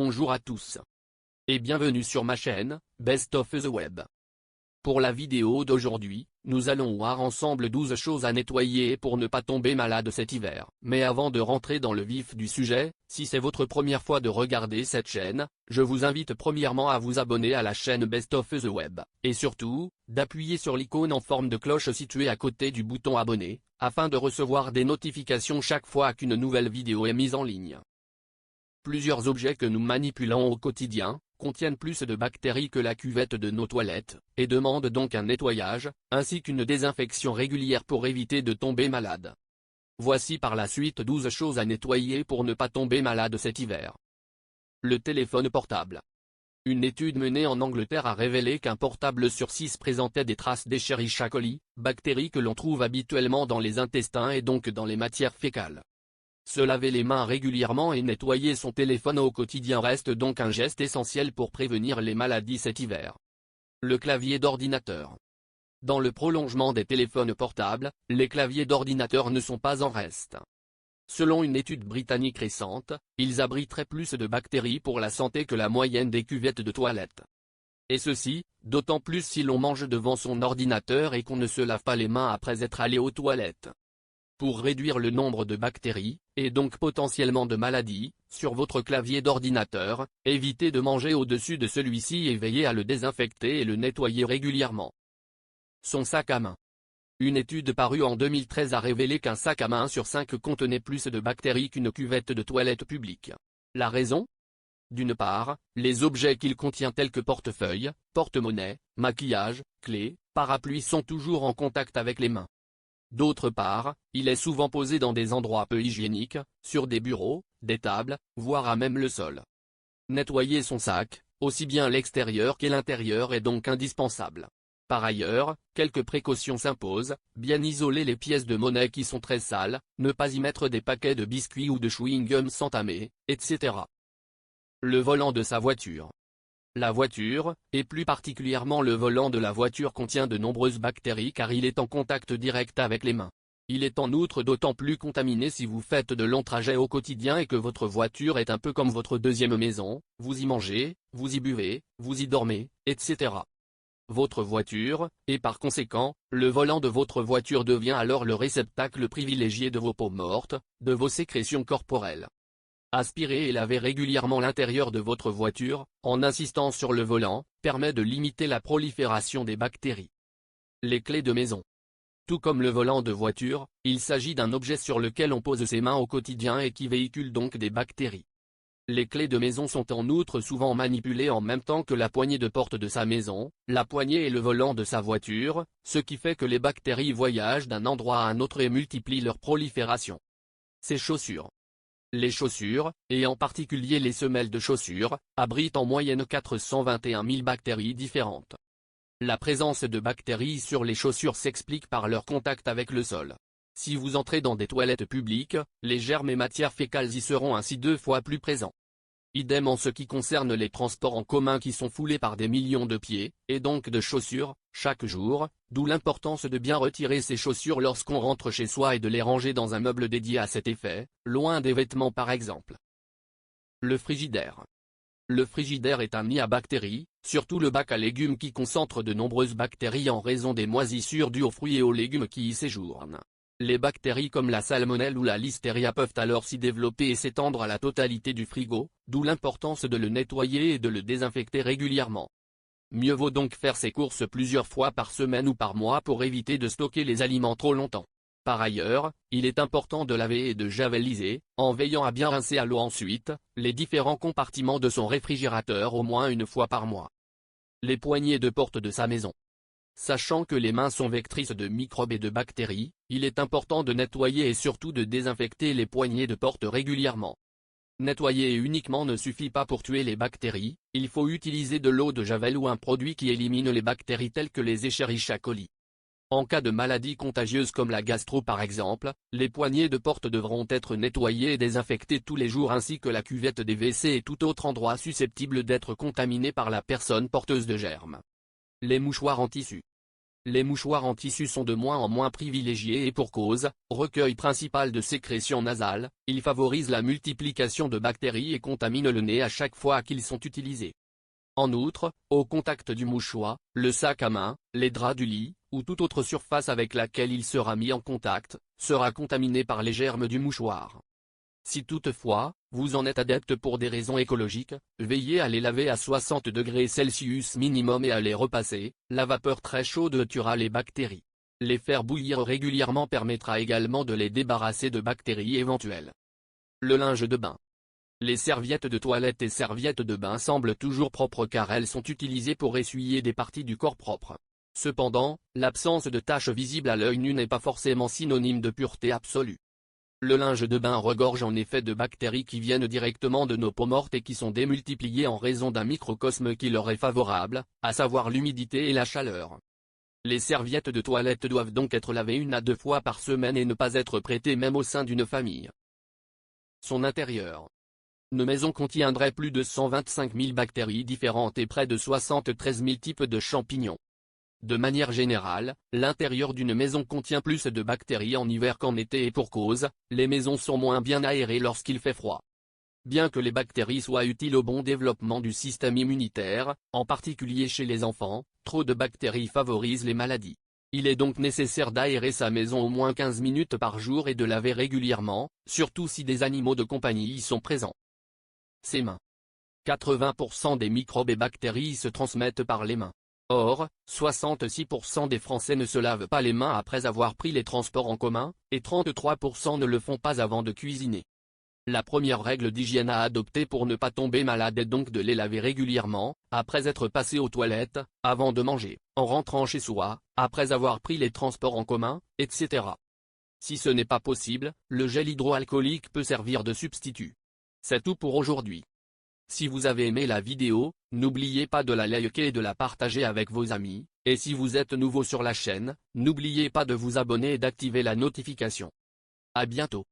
Bonjour à tous. Et bienvenue sur ma chaîne, Best of the Web. Pour la vidéo d'aujourd'hui, nous allons voir ensemble 12 choses à nettoyer pour ne pas tomber malade cet hiver. Mais avant de rentrer dans le vif du sujet, si c'est votre première fois de regarder cette chaîne, je vous invite premièrement à vous abonner à la chaîne Best of the Web, et surtout, d'appuyer sur l'icône en forme de cloche située à côté du bouton abonner, afin de recevoir des notifications chaque fois qu'une nouvelle vidéo est mise en ligne. Plusieurs objets que nous manipulons au quotidien contiennent plus de bactéries que la cuvette de nos toilettes, et demandent donc un nettoyage, ainsi qu'une désinfection régulière pour éviter de tomber malade. Voici par la suite 12 choses à nettoyer pour ne pas tomber malade cet hiver. Le téléphone portable. Une étude menée en Angleterre a révélé qu'un portable sur 6 présentait des traces d'Escherichia coli, bactérie que l'on trouve habituellement dans les intestins et donc dans les matières fécales. Se laver les mains régulièrement et nettoyer son téléphone au quotidien reste donc un geste essentiel pour prévenir les maladies cet hiver. Le clavier d'ordinateur. Dans le prolongement des téléphones portables, les claviers d'ordinateur ne sont pas en reste. Selon une étude britannique récente, ils abriteraient plus de bactéries pour la santé que la moyenne des cuvettes de toilette. Et ceci, d'autant plus si l'on mange devant son ordinateur et qu'on ne se lave pas les mains après être allé aux toilettes. Pour réduire le nombre de bactéries, et donc potentiellement de maladies, sur votre clavier d'ordinateur, évitez de manger au-dessus de celui-ci et veillez à le désinfecter et le nettoyer régulièrement. Son sac à main. Une étude parue en 2013 a révélé qu'un sac à main sur 5 contenait plus de bactéries qu'une cuvette de toilette publique. La raison ? D'une part, les objets qu'il contient tels que portefeuille, porte-monnaie, maquillage, clés, parapluie sont toujours en contact avec les mains. D'autre part, il est souvent posé dans des endroits peu hygiéniques, sur des bureaux, des tables, voire à même le sol. Nettoyer son sac, aussi bien l'extérieur qu'est l'intérieur est donc indispensable. Par ailleurs, quelques précautions s'imposent, bien isoler les pièces de monnaie qui sont très sales, ne pas y mettre des paquets de biscuits ou de chewing-gum sans tamer, etc. Le volant de sa voiture. La voiture, et plus particulièrement le volant de la voiture contient de nombreuses bactéries car il est en contact direct avec les mains. Il est en outre d'autant plus contaminé si vous faites de longs trajets au quotidien et que votre voiture est un peu comme votre deuxième maison, vous y mangez, vous y buvez, vous y dormez, etc. Votre voiture, et par conséquent, le volant de votre voiture devient alors le réceptacle privilégié de vos peaux mortes, de vos sécrétions corporelles. Aspirer et laver régulièrement l'intérieur de votre voiture, en insistant sur le volant, permet de limiter la prolifération des bactéries. Les clés de maison. Tout comme le volant de voiture, il s'agit d'un objet sur lequel on pose ses mains au quotidien et qui véhicule donc des bactéries. Les clés de maison sont en outre souvent manipulées en même temps que la poignée de porte de sa maison, la poignée et le volant de sa voiture, ce qui fait que les bactéries voyagent d'un endroit à un autre et multiplient leur prolifération. Ses chaussures. Les chaussures, et en particulier les semelles de chaussures, abritent en moyenne 421 000 bactéries différentes. La présence de bactéries sur les chaussures s'explique par leur contact avec le sol. Si vous entrez dans des toilettes publiques, les germes et matières fécales y seront ainsi 2 fois plus présents. Idem en ce qui concerne les transports en commun qui sont foulés par des millions de pieds, et donc de chaussures, chaque jour, d'où l'importance de bien retirer ses chaussures lorsqu'on rentre chez soi et de les ranger dans un meuble dédié à cet effet, loin des vêtements par exemple. Le frigidaire. Le frigidaire est un nid à bactéries, surtout le bac à légumes qui concentre de nombreuses bactéries en raison des moisissures dues aux fruits et aux légumes qui y séjournent. Les bactéries comme la salmonelle ou la listeria peuvent alors s'y développer et s'étendre à la totalité du frigo, d'où l'importance de le nettoyer et de le désinfecter régulièrement. Mieux vaut donc faire ses courses plusieurs fois par semaine ou par mois pour éviter de stocker les aliments trop longtemps. Par ailleurs, il est important de laver et de javeliser, en veillant à bien rincer à l'eau ensuite, les différents compartiments de son réfrigérateur au moins une fois par mois. Les poignées de porte de sa maison. Sachant que les mains sont vectrices de microbes et de bactéries, il est important de nettoyer et surtout de désinfecter les poignées de porte régulièrement. Nettoyer uniquement ne suffit pas pour tuer les bactéries, il faut utiliser de l'eau de javel ou un produit qui élimine les bactéries telles que les Escherichia coli. En cas de maladie contagieuse comme la gastro par exemple, les poignées de porte devront être nettoyées et désinfectées tous les jours ainsi que la cuvette des WC et tout autre endroit susceptible d'être contaminé par la personne porteuse de germes. Les mouchoirs en tissu. Les mouchoirs en tissu sont de moins en moins privilégiés et pour cause, recueil principal de sécrétions nasales, ils favorisent la multiplication de bactéries et contaminent le nez à chaque fois qu'ils sont utilisés. En outre, au contact du mouchoir, le sac à main, les draps du lit, ou toute autre surface avec laquelle il sera mis en contact, sera contaminé par les germes du mouchoir. Si toutefois, vous en êtes adepte pour des raisons écologiques, veillez à les laver à 60 degrés Celsius minimum et à les repasser, la vapeur très chaude tuera les bactéries. Les faire bouillir régulièrement permettra également de les débarrasser de bactéries éventuelles. Le linge de bain. Les serviettes de toilette et serviettes de bain semblent toujours propres car elles sont utilisées pour essuyer des parties du corps propres. Cependant, l'absence de taches visibles à l'œil nu n'est pas forcément synonyme de pureté absolue. Le linge de bain regorge en effet de bactéries qui viennent directement de nos peaux mortes et qui sont démultipliées en raison d'un microcosme qui leur est favorable, à savoir l'humidité et la chaleur. Les serviettes de toilette doivent donc être lavées 1 à 2 fois par semaine et ne pas être prêtées même au sein d'une famille. Son intérieur. Nos maisons contiendraient plus de 125 000 bactéries différentes et près de 73 000 types de champignons. De manière générale, l'intérieur d'une maison contient plus de bactéries en hiver qu'en été et pour cause, les maisons sont moins bien aérées lorsqu'il fait froid. Bien que les bactéries soient utiles au bon développement du système immunitaire, en particulier chez les enfants, trop de bactéries favorisent les maladies. Il est donc nécessaire d'aérer sa maison au moins 15 minutes par jour et de laver régulièrement, surtout si des animaux de compagnie y sont présents. Ses mains. 80% des microbes et bactéries se transmettent par les mains. Or, 66% des Français ne se lavent pas les mains après avoir pris les transports en commun, et 33% ne le font pas avant de cuisiner. La première règle d'hygiène à adopter pour ne pas tomber malade est donc de les laver régulièrement, après être passé aux toilettes, avant de manger, en rentrant chez soi, après avoir pris les transports en commun, etc. Si ce n'est pas possible, le gel hydroalcoolique peut servir de substitut. C'est tout pour aujourd'hui. Si vous avez aimé la vidéo, n'oubliez pas de la liker et de la partager avec vos amis, et si vous êtes nouveau sur la chaîne, n'oubliez pas de vous abonner et d'activer la notification. À bientôt.